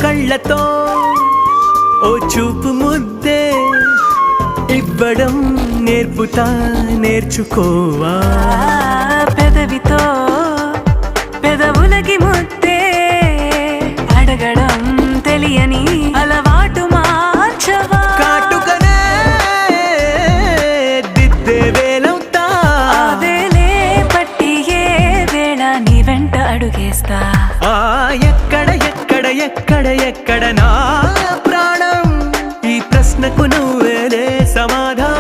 కళ్ళతో ఓ చూపు ముద్దే ఇవ్వడం నేర్పుతా నేర్చుకోవా పెదవితో పెదవులకి ముద్దే అడగడం తెలియని అలవాటు మార్చవా కాటుకనే దిద్దే వేలవుతా వేలే పట్టి ఏ వేళ నీ వెంట అడుగేస్తా ఎక్కడ ఎక్కడ ఎక్కడ ఎక్కడ నా ప్రాణం ఈ ప్రశ్నకు నువ్వేలే సమాధానం